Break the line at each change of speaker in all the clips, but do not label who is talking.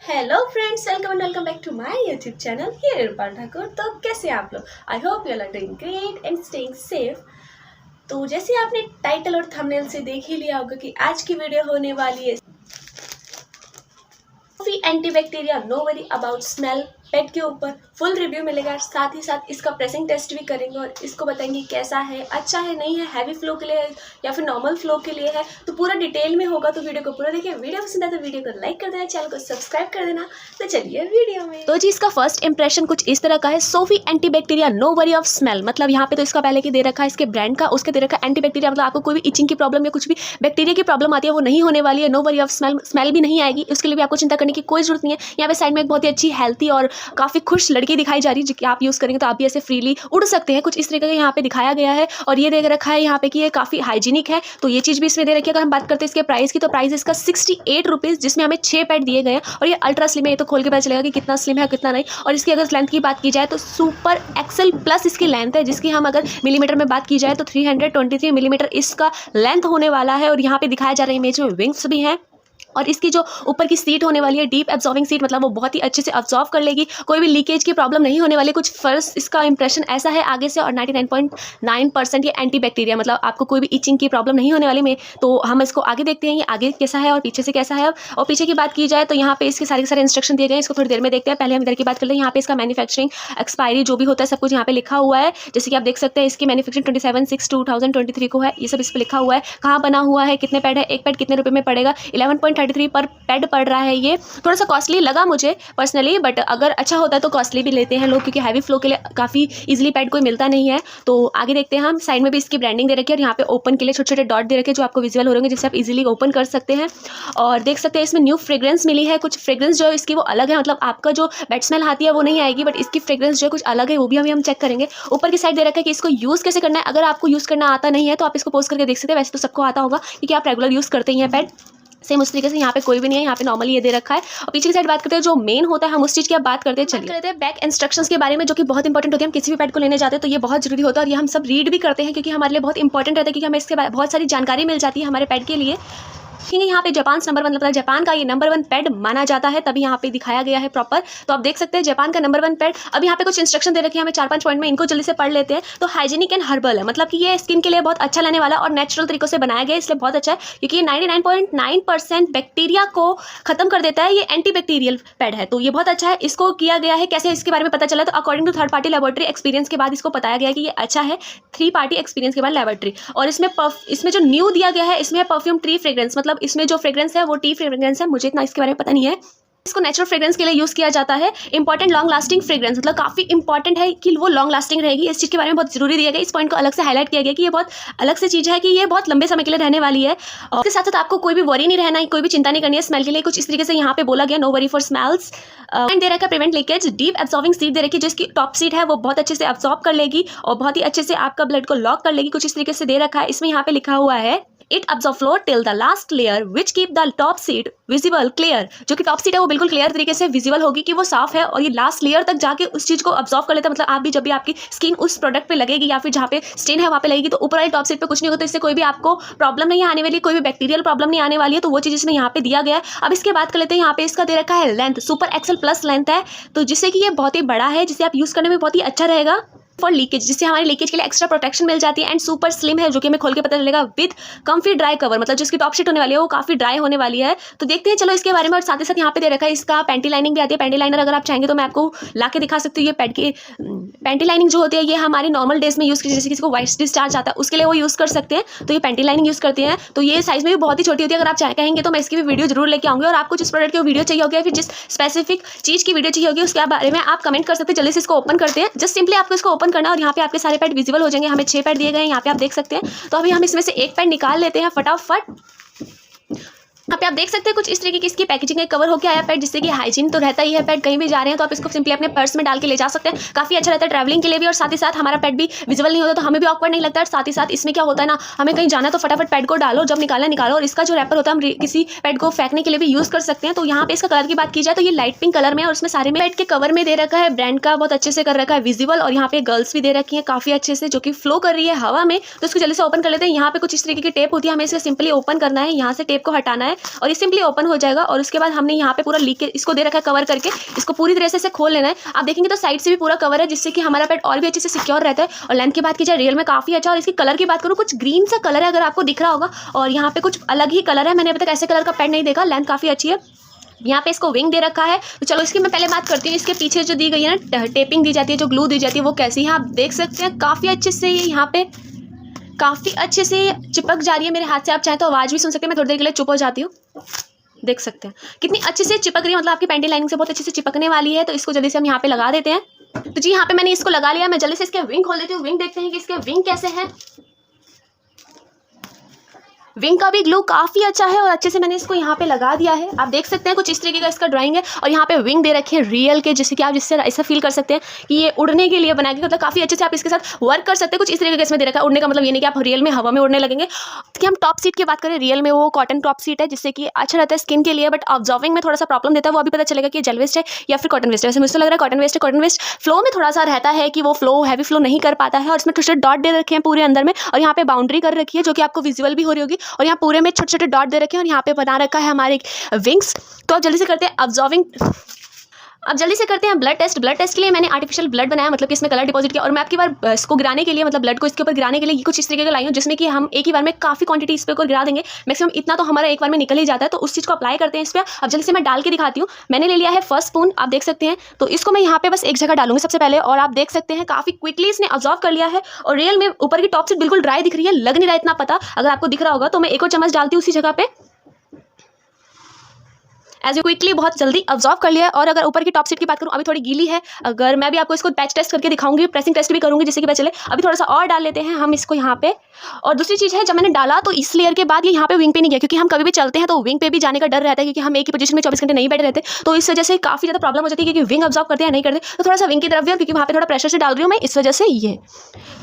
Hello friends, welcome back to my YouTube channel here Irfan Thakur. तो कैसे हैं आप लोग? I hope you are doing great and staying safe. तो जैसे आपने टाइटल और थंबनेल से देख ही लिया होगा कि आज की वीडियो होने वाली है antibacteria no worry about smell पेट के ऊपर फुल रिव्यू मिलेगा। साथ ही साथ इसका प्रेसिंग टेस्ट भी करेंगे और इसको बताएंगे कैसा है, अच्छा है, नहीं है, हैवी फ्लो के लिए है या फिर नॉर्मल फ्लो के लिए है। तो पूरा डिटेल में होगा, तो वीडियो को पूरा देखिए। वीडियो पसंद है तो वीडियो को लाइक कर देना, चैनल को सब्सक्राइब कर देना। तो चलिए वीडियो में। तो जी इसका फर्स्ट इंप्रेशन कुछ इस तरह का है, Sofy antibacteria no worry of smell. मतलब यहाँ पे तो इसका पहले की दे रखा है इसके ब्रांड का, उसके दे रखा है एंटीबैक्टीरिया। मतलब आपको कोई भी इचिंग की प्रॉब्लम या कुछ भी बैक्टीरिया की प्रॉब्लम आती है वो नहीं होने वाली है। No worry of smell, smell भी नहीं आएगी, उसके लिए भी आपको चिंता करने की कोई जरूरत नहीं है। यहाँ पे साइड में एक बहुत ही अच्छी हेल्थी और काफी खुश लड़की दिखाई जा रही है, जो कि आप यूज करेंगे तो आप भी ऐसे फ्रीली उड़ सकते हैं। कुछ इस तरीके का यहाँ पे दिखाया गया है। और ये देख रखा है यहाँ पे कि ये काफी हाइजीनिक है, तो ये चीज भी इसमें दे रखी है। अगर हम बात करते हैं इसके प्राइस की, तो प्राइस इसका 68 रुपीज, जिसमें हमें 6 पैड दिए गए हैं। और ये अल्ट्रा स्लिम है, ये तो खोल के पता चलेगा कि कितना स्लिम है कितना नहीं। और इसकी अगर लेंथ की बात की जाए तो सुपर एक्सेल प्लस इसकी लेंथ है, जिसकी हम अगर मिलीमीटर में बात की जाए तो 323 मिलीमीटर इसका लेंथ होने वाला है। और यहाँ पे दिखाया जा रहा है इमेज में विंग्स भी हैं। और इसकी जो ऊपर की सीट होने वाली है डीप एब्जॉर्बिंग सीट, मतलब वो बहुत ही अच्छे से अब्जॉर्व कर लेगी, कोई भी लीकेज की प्रॉब्लम नहीं होने वाली। कुछ फर्स्ट इसका इंप्रेशन ऐसा है आगे से। और 99.9% ये एंटीबैक्टीरिया, मतलब आपको कोई भी इचिंग की प्रॉब्लम नहीं होने वाली में। तो हम इसको आगे देखते हैं, ये आगे कैसा है और पीछे से कैसा है। और पीछे की बात की जाए तो यहाँ पे इसके सारे इंस्ट्रक्शन दिए गए हैं, इसको थोड़ी देर में देखते हैं। पहले हम इधर की बात करते हैं। यहाँ पे इसका मैन्युफैक्चरिंग एक्सपायरी जो भी होता है सब कुछ यहाँ पे लिखा हुआ है। जैसे कि आप देख सकते हैं इसकी मैन्युफैक्चरिंग 27/6/2023 को है। ये सब इस पर लिखा हुआ है, कहाँ बना हुआ है, कितने पैड है, एक पैड कितने रुपए में पड़ेगा। 11.33 पर पैड पड़ रहा है। ये थोड़ा सा कॉस्टली लगा मुझे पर्सनली, बट अगर अच्छा होता है तो कॉस्टली भी लेते हैं लोग, क्योंकि हैवी फ्लो के लिए काफ़ी इजीली पैड कोई मिलता नहीं है। तो आगे देखते हैं हम। साइड में भी इसकी ब्रांडिंग दे रखी है और यहाँ पे ओपन के लिए छोटे छोटे डॉट दे रखे हैं, जो आपको विजुअल हो रहे हैं, जिससे आप इजीली ओपन कर सकते हैं। और देख सकते हैं इसमें न्यू फ्रेग्रेंस मिली है। कुछ फ्रेग्रेंस जो है इसकी वो अलग है, मतलब आपका जो बेड स्मेल आती है वो नहीं आएगी, बट इसकी फ्रेग्रेंस जो है कुछ अलग है, वो भी हम चेक करेंगे। ऊपर की साइड दे रखा है कि इसको यूज़ कैसे करना है। अगर आपको यूज़ करना आता नहीं है तो आप इसको पोस्ट करके देख सकते हैं। वैसे तो सबको आता होगा, क्योंकि आप रेगुलर यूज़ करते ही हैं पैड। सेम उस तरीके से यहाँ पे कोई भी नहीं है, यहाँ पे नॉर्मली ये दे रखा है। और पीछे की साइड बात करते हैं जो मेन होता है, हम उस चीज़ की अब बात करते हैं। चलिए बैक इंस्ट्रक्शंस के बारे में, जो कि बहुत इंपॉर्टेंट होती है। हम किसी भी पैड को लेने जाते हैं तो ये बहुत जरूरी होता है, और ये हम सब रीड भी करते हैं, क्योंकि हमारे लिए बहुत इंपॉर्टेंट रहता है, क्योंकि हमें इसके बहुत सारी जानकारी मिल जाती है हमारे पैड के लिए। ठीक है, यहाँ पे जापान नंबर 1, मतलब जापान का ये नंबर 1 पैड माना जाता है, तभी यहाँ पे दिखाया गया है प्रॉपर। तो आप देख सकते हैं जापान का नंबर 1 पैड। अब यहाँ पे कुछ इंस्ट्रक्शन दे रखे हैं हमें 4-5 पॉइंट में, इनको जल्दी से पढ़ लेते हैं। तो हाइजीनिक एंड हर्बल है, मतलब कि ये स्किन के लिए बहुत अच्छा लेने वाला और नेचुरल तरीकों से बनाया गया है, इसलिए बहुत अच्छा है, क्योंकि ये 99.9% बैक्टीरिया को खत्म कर देता है। ये एंटीबैक्टीरियल पैड है, तो ये बहुत अच्छा है। इसको किया गया है कैसे, इसके बारे में पता चला। तो according to third party laboratory experience के बाद इसको बताया गया कि ये अच्छा है, 3 पार्टी एक्सपीरियंस के बाद लेबोरेटरी। और इसमें जो न्यू दिया गया है, इसमें परफ्यूम ट्री फ्रेग्रेंस, मतलब इसमें जो फ्रेग्रेंस है वो टी फ्रेग्रेंस है। मुझे इतना इसके बारे में पता नहीं है। इसको नेचुरल फ्रेग्रेंस के लिए यूज किया जाता है। इंपॉर्टेंट लॉन्ग लास्टिंग फ्रेग्रेंस, मतलब काफी इंपॉर्टेंट है कि वो लॉन्ग लास्टिंग रहेगी। इस चीज के बारे में बहुत जरूरी दिया गया, इस पॉइंट को अलग से हाईलाइट किया गया कि ये बहुत अलग से चीज है, कि ये बहुत लंबे समय के लिए रहने वाली है। और इसके साथ साथ आपको कोई भी वरी नहीं रहना है, कोई भी चिंता नहीं करनी है स्मेल के लिए। कुछ इस तरीके से यहाँ पे बोला गया, no worry for smells. And दे रखा है prevent leakage, deep absorbing sheet दे रखी है, जिसकी टॉप सीट है वो बहुत अच्छे से एब्जॉर्ब कर लेगी और बहुत ही अच्छे से आपका ब्लड को लॉक कर लेगी। कुछ इस तरीके से दे रखा है। इसमें यहाँ पे लिखा हुआ है it absorb flow till the last layer which keep the top seat visible clear. जो कि टॉप सीट है वो बिल्कुल क्लियर तरीके से विजिबल होगी कि वो साफ है, और ये लास्ट लेयर तक जाके उस चीज को अब्जॉर्ब कर लेता है। मतलब आप भी जब भी आपकी स्किन उस प्रोडक्ट पे लगेगी या फिर जहाँ पे स्टेन है वहाँ पे लगेगी, तो ऊपर वाली टॉप सीट पे कुछ नहीं होता, इससे कोई भी आपको प्रॉब्लम नहीं आने वाली, कोई भी बैक्टीरियल प्रॉब्लम नहीं आने वाली है। तो वो चीज इसने यहाँ पे दिया गया है। अब इसके बात कर लेते हैं। यहाँ पे इसका दे रखा है length, super XL plus length है, तो जिससे कि ये बहुत ही बड़ा है, जिसे आप यूज करने में बहुत ही अच्छा रहेगा। फॉर लीकेज, जिससे हमारे लीकेज के लिए एक्स्ट्रा प्रोटेक्शन मिल जाती है। एंड सुपर स्लिम है, जो कि हमें खोल के पता चलेगा, विद कम्फी ड्राई कवर, मतलब जिसकी टॉप शीट होने वाली है वो काफी ड्राई होने वाली है। तो देखते हैं चलो इसके बारे में। और साथ ही साथ यहाँ पे दे रखा है इसका पैंटी लाइनिंग भी आती है। पैंटी लाइनर अगर आप चाहेंगे तो मैं आपको ला के दिखा सकती हूँ। ये पैड की पैंटी लाइनिंग जो होती है ये हमारी नॉर्मल डेज में यूज की, जैसे किसी को वाइट डिस्चार्ज आता है उसके लिए वो यूज कर सकते हैं, तो ये पैंटी लाइनिंग यूज करते हैं। तो ये साइज में भी बहुत ही छोटी होती है। अगर आप चाहे कहेंगे तो मैं इसकी भी वीडियो जरूर लेके आऊंगी। और आपको जिस प्रोडक्ट की वीडियो चाहिए होगी या फिर जिस स्पेसिफिक चीज की वीडियो चाहिए होगी उसके बारे में आप कमेंट कर सकते हैं। जल्दी से इसको ओपन करते हैं। जस्ट सिंपली आपको इसको ओपन करना और यहाँ पे आपके सारे पैड विजिबल हो जाएंगे। हमें 6 पैड दिए गए हैं, यहाँ पे आप देख सकते हैं। तो अभी हम इसमें से एक पैड निकाल लेते हैं फटाफट। यहाँ पे आप देख सकते हैं कुछ इस तरीके की इसकी पैकेजिंग है, कवर होकर आया पैड, जिससे कि हाइजीन तो रहता ही है। पैड कहीं भी जा रहे हैं तो आप इसको सिंपली अपने पर्स में डाल के ले जा सकते हैं, काफी अच्छा रहता है ट्रैवलिंग के लिए भी। और साथ ही साथ हमारा पैड भी विजिबल नहीं होता, तो हमें भी ऑकवर्ड नहीं लगता है। साथ ही साथ इसमें क्या होता है ना, हमें कहीं जाना है तो फटाफट पैड को डालो, जब निकालना निकालो। और इसका जो रैपर होता है हम किसी पैड को फेंकने के लिए भी यूज कर सकते हैं। तो यहाँ पे इसका कलर की बात की जाए तो ये लाइट पिंक कलर में, और उसमें सारे में पैड के कवर में दे रखा है ब्रांड का, बहुत अच्छे से कर रखा है विजिबल। और यहाँ पे गर्ल्स भी दे रखी है काफी अच्छे से, जो कि फ्लो कर रही है हवा में। तो इसको जल्दी से ओपन कर लेते हैं। यहाँ पे कुछ इस तरीके की टेप होती है, हमें इसे सिंपली ओपन करना है, यहाँ से टेप को हटाना है और ये सिंपली ओपन हो जाएगा। और उसके बाद हमने यहाँ पे पूरा लीक इसको दे रखा है कवर करके, इसको पूरी तरह से खोल लेना है। आप देखेंगे तो साइड से भी पूरा कवर है, जिससे कि हमारा पैड और भी अच्छे से सिक्योर रहता है। और लेंथ की बात की जाए रियल में काफ़ी अच्छा, और इसकी कलर की बात करूँ कुछ ग्रीन सा कलर है, अगर आपको दिख रहा होगा, और यहाँ पे कुछ अलग ही कलर है। मैंने अभी तक ऐसे कलर का पैड नहीं देखा। लेंथ काफ़ी अच्छी है। यहाँ पे इसको विंग दे रखा है। तो चलो इसकी मैं पहले बात करती हूँ। इसके पीछे जो दी गई है ना टेपिंग दी जाती है, जो ग्लू दी जाती है, वो कैसी है आप देख सकते हैं। काफ़ी अच्छे से ये यहाँ पे काफ़ी अच्छे से चिपक जा रही है मेरे हाथ से। आप चाहें तो आवाज़ भी सुन सकते हैं। मैं थोड़ी देर के लिए चुप हो जाती हूँ। देख सकते हैं कितनी अच्छे से चिपक रही है, मतलब आपकी पेंटिंग लाइनिंग से बहुत अच्छे से चिपकने वाली है। तो इसको जल्दी से हम यहाँ पे लगा देते हैं। तो जी यहाँ पे मैंने इसको लगा लिया। मैं जल्दी से इसके विंग खोल देती हूँ। विंग देखते हैं कि इसके विंग कैसे हैं। विंग का भी ग्लू काफ़ी अच्छा है और अच्छे से मैंने इसको यहाँ पे लगा दिया है। आप देख सकते हैं कुछ इस तरीके का इसका ड्राइंग है। और यहाँ पे विंग दे रखे हैं रियल के, जिससे कि आप जिससे ऐसा फील कर सकते हैं कि ये उड़ने के लिए बना के, मतलब काफ़ी अच्छे से आप इसके साथ वर्क कर सकते हैं। कुछ इस तरीके का इसमें दे रखा है। उड़ने का मतलब ये नहीं कि आप रियल में हवा में उड़ने लगेंगे। कि हम टॉप सीट की बात करें, रियल में वो कॉटन टॉप सीट है, जिससे कि अच्छा रहता है स्किन के लिए। बट ऑब्जर्विंग में थोड़ा सा प्रॉब्लम देता है। वो अभी पता चलेगा कि जेल वेस्ट है या फिर कॉटन वेस्ट है। वैसे मुझे तो लग रहा है कॉटन वेस्ट है। कॉटन वेस्ट फ्लो में थोड़ा सा रहता है कि वो फ्लो हैवी फ्लो नहीं कर पाता है। और इसमें छोटे छोटे डॉट दे रखे हैं पूरे अंदर में, और यहाँ पे बाउंड्री कर रखी है जो कि आपको विजुअल भी हो रही होगी। और यहाँ पूरे में छोटे छोटे डॉट दे रखे हैं, और यहाँ पे बना रखा है हमारे विंग्स। तो अब जल्दी से करते हैं ब्लड टेस्ट। ब्लड टेस्ट के लिए मैंने आर्टिफिशियल ब्लड बनाया, मतलब कि इसमें कलर डिपॉजिट किया। और मैं आपकी बार इसको गिराने के लिए, मतलब ब्लड को इसके ऊपर गिराने के लिए कुछ इस तरीके का लाई हूँ, जिसमें कि हम एक ही बार में काफ़ी क्वांटिटी इस पर गिरा देंगे। मैक्सिमम इतना तो हमारा एक बार में निकल ही जाता है। तो उस चीज़ को अप्लाई करते हैं इस पर। अब जल्दी से मैं डाल के दिखाती हूँ। मैंने ले लिया है फर्स्ट स्पून, आप देख सकते हैं। तो इसको मैं यहाँ पे बस एक जगह डालूंगी सबसे पहले, और आप देख सकते हैं काफ़ी क्विकली इसने ऑब्जर्व कर लिया है। और रियल में ऊपर की टॉप सीट बिल्कुल ड्राई दिख रही है, लग नहीं रहा इतना पता। अगर आपको दिख रहा होगा तो मैं एक और चम्मच डालती हूँ उसी जगह पे। एज यू क्विकली बहुत जल्दी ऑब्जर्व कर लिया है। और अगर ऊपर की टॉप सीट की बात करूँ, अभी थोड़ी गीली है। अगर मैं भी आपको इसको पैच टेस्ट करके दिखाऊंगी, प्रेसिंग टेस्ट भी करूंगी, जिससे कि पता चले। अभी थोड़ा सा और डाल लेते हैं हम इसको यहाँ पे। और दूसरी चीज़ है, जब मैंने डाला तो इस लेयर के बाद ये यहाँ पे विंग पे नहीं गया, क्योंकि हम कभी भी चलते हैं तो विंग पे भी जाने का डर रहता है, क्योंकि हम एक ही पोजीशन में 24 घंटे नहीं बैठे रहते। तो इस वजह से काफ़ी ज़्यादा प्रॉब्लम हो जाती है, क्योंकि विंग ऑब्जर्व करते हैं नहीं करते। तो थोड़ा सा विंग की तरफ भी, क्योंकि वहाँ पे थोड़ा प्रेशर से डाल रही हूँ मैं, इस वजह से ये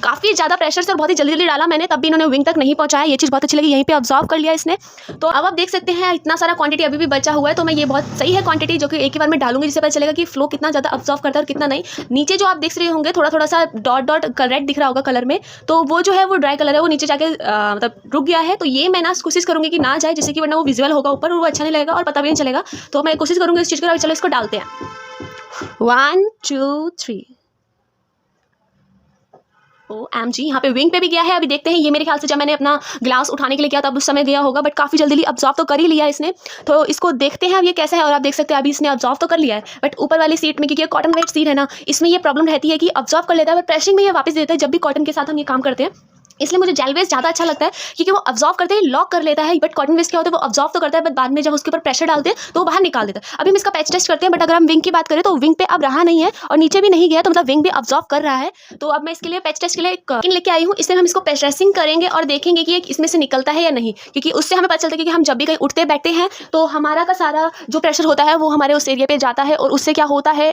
काफ़ी ज़्यादा प्रेशर से और बहुत ही जल्दी जल्दी डाला मैंने, तब भी इन्होंने विंग तक नहीं पहुँचाया। ये चीज़ बहुत अच्छी लगी, यहीं पे ऑब्जर्व कर लिया इसने। तो अब आप देख सकते हैं इतना सारा क्वांटिटी अभी भी बचा हुआ है। तो मैं ये बहुत सही है क्वांटिटी, जो कि एक ही बार में डालूंगी, जिससे पता चलेगा कि फ्लो कितना ज़्यादा ऑब्जर्व करता है और कितना नहीं। नीचे जो आप देख रहे होंगे थोड़ा थोड़ा सा डॉट डॉट रेड दिख रहा होगा कलर में, तो वो जो है वो ड्राई कलर है, वो नीचे जाके मतलब रुक गया है। तो ये मैं ना कोशिश करूंगी कि ना जाए, जिससे कि वरना वो विजुअल होगा ऊपर और वो अच्छा नहीं लगेगा और पता भी नहीं चलेगा। तो मैं कोशिश करूंगी इस चीज़ को। चलो इसको डालते हैं। 1 2 3 OMG, यहाँ पे विंग पे भी गया है। अभी देखते हैं। ये मेरे ख्याल से जब मैंने अपना ग्लास उठाने के लिए किया तब उस समय गया होगा, बट काफ़ी जल्दी ऑब्जर्व तो कर ही लिया इसने। तो इसको देखते हैं अब ये कैसा है। और आप देख सकते हैं अभी इसने ऑब्जर्व तो कर लिया है, बट ऊपर वाली सीट में, क्योंकि कॉटन वेट सीट है ना, इसमें ये प्रॉब्लम रहती है कि ऑब्जर्व कर लेता है, बट प्रेशरिंग में ये वापस देता है जब भी कॉटन के साथ हम ये काम करते हैं। इसलिए मुझे जेल वेस्ट ज़्यादा अच्छा लगता है, क्योंकि वो ऑब्जर्व करते ही लॉक कर लेता है। बट कॉटन वेस्ट क्या होता है, वो ऑब्जर्व तो करता है, बट बाद में जब उसके ऊपर प्रेशर डालते हैं तो वो बाहर निकाल देता है। अभी हम इसका पैच टेस्ट करते हैं। बट अगर हम विंग की बात करें तो विंग पे अब रहा नहीं है और नीचे भी नहीं गया, तो मतलब विंग भी ऑब्जर्व कर रहा है। तो अब मैं इसके लिए पैच टेस्ट के लिए एक किन लेके आई हूँ। इससे हम इसको पैच टेस्टिंग करेंगे और देखेंगे कि इसमें से निकलता है या नहीं, क्योंकि उससे हमें पता चलता है कि हम जब भी कहीं उठते बैठते हैं तो हमारा का सारा जो प्रेशर होता है वो हमारे उस एरिया पे जाता है। और उससे क्या होता है,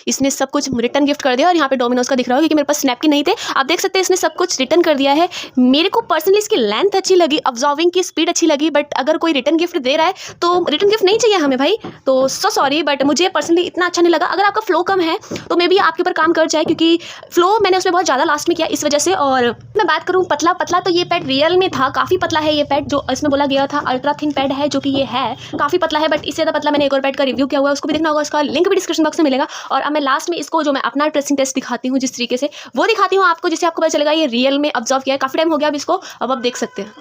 इसने सब कुछ रिटर्न गिफ्ट कर दिया। और यहाँ पे डोमिनोज का दिख रहा है, क्योंकि मेरे पास स्नैपकिन नहीं थे। आप देख सकते हैं इसने सब कुछ रिटर्न कर दिया है। मेरे को पर्सनली इसकी लेंथ अच्छी लगी, ऑब्जर्विंग की स्पीड अच्छी लगी। बट अगर कोई रिटर्न गिफ्ट दे रहा है तो रिटर्न गिफ्ट नहीं चाहिए हमें भाई, तो सॉरी, बट मुझे पर्सनली इतना अच्छा नहीं लगा। अगर आपका फ्लो कम है तो मे बी आपके ऊपर काम कर जाए, क्योंकि फ्लो मैंने उसमें बहुत ज़्यादा लास्ट में किया इस वजह से। और मैं बात करूँ पतला पतला, तो ये पैड रियल में था काफ़ी पतला है। ये पैड जो इसमें बोला गया था अल्ट्रा थिन पैड है, जो कि ये है काफ़ी पतला है। बट इससे ज़्यादा पतला मैंने एक और पैड का रिव्यू किया हुआ है, उसको भी देखना होगा, उसका लिंक भी डिस्क्रिप्शन बॉक्स में मिलेगा। और अब मैं लास्ट में इसको जो मैं अपना प्रेसिंग टेस्ट दिखाती हूँ जिस तरीके से, वो दिखाती हूँ आपको, जिससे आपको पता चलेगा ये रियल में ऑब्जर्व किया है। काफ़ी टाइम हो गया अब इसको, अब आप देख सकते हैं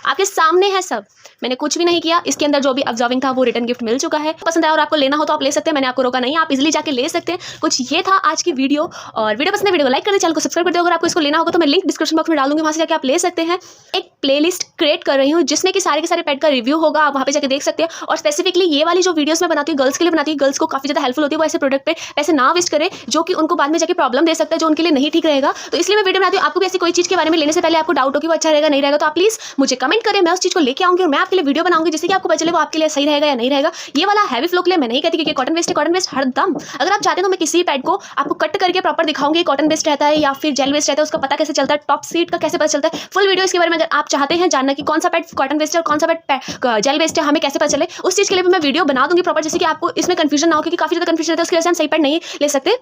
आपके सामने है सब। मैंने कुछ भी नहीं किया। इसके अंदर जो भी ऑब्जर्विंग था वो रिटर्न गिफ्ट मिल चुका है। पसंद आया और आपको लेना हो तो आप ले सकते हैं, मैंने आपको रोका नहीं, आप इजीली जाके ले सकते हैं। कुछ ये था आज की वीडियो। और वीडियो पसंद है वीडियो को लाइक कर दे, चैनल को सब्सक्राइब कर दो। अगर आपको इसको लेना होगा तो मैं लिंक डिस्क्रिप्शन बॉक्स में डाल दूंगी, वहाँ से जाके आप ले सकते हैं। एक प्लेलिस्ट क्रिएट कर रही हूँ जिसमें कि सारे के सारे पैड का रिव्यू होगा, आप वहाँ पे जाके देख सकते हैं। और स्पेसिफिकली ये वाली जो वीडियोस मैं बनाती हूँ गर्ल्स के लिए बनाती हूँ, गर्ल्स को काफ़ी ज़्यादा हेल्पफुल होती है। वो ऐसे प्रोडक्ट पे पैसे ना वेस्ट करे जो कि उनको बाद में जाके प्रॉब्लम दे सकता है, जो उनके लिए नहीं ठीक रहेगा। तो इसलिए मैं वीडियो बनाती हूँ। आपको भी ऐसी कोई चीज़ के बारे में लेने से पहले आपको डाउट हो कि वो अच्छा रहेगा नहीं रहेगा, तो आप प्लीज़ मुझे कमेंट करें, मैं उस चीज़ को लेके आऊँगी और मैं आपके लिए वीडियो बनाऊंगी, जिससे कि आपको पता चले वो आपके लिए सही रहेगा या नहीं रहेगा। ये वाला हैवी फ्लो के लिए मैं नहीं कहती कि कॉटन वेस्ट है, कॉटन वेस्ट हर दम। अगर आप चाहते हैं तो मैं किसी पैड को आपको कट करके प्रॉपर दिखाऊंगी, कॉटन वेस्ट रहता है या फिर जेल वेस्ट रहता है, उसका पता कैसे चलता है, टॉप सीट का कैसे पता चलता है। फुल वीडियो इसके बारे में अगर आप चाहते हैं जानना कि कौन सा पैड कॉटन वेस्ट है और कौन सा पैड जेल वेस्ट है, हमें कैसे पता चले, उस चीज़ के लिए भी मैं वीडियो बना दूंगी प्रॉपर, जैसे कि आपको इसमें कंफ्यूजन ना हो, क्योंकि काफ़ी ज़्यादा कंफ्यूजन रहता है, उसकी वजह से हम सही पैड नहीं ले सकते।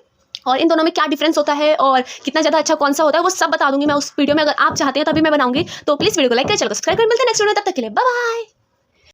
और इन दोनों में क्या डिफरेंस होता है और कितना ज़्यादा अच्छा कौन सा होता है वो सब बता दूंगी मैं उस वीडियो में। अगर आप चाहते हैं तभी मैं बनाऊंगी। तो प्लीज़ वीडियो को लाइक करें, चैनल को सब्सक्राइब करें। मिलते हैं नेक्स्ट वीडियो में, तब तक के लिए बाय बाय।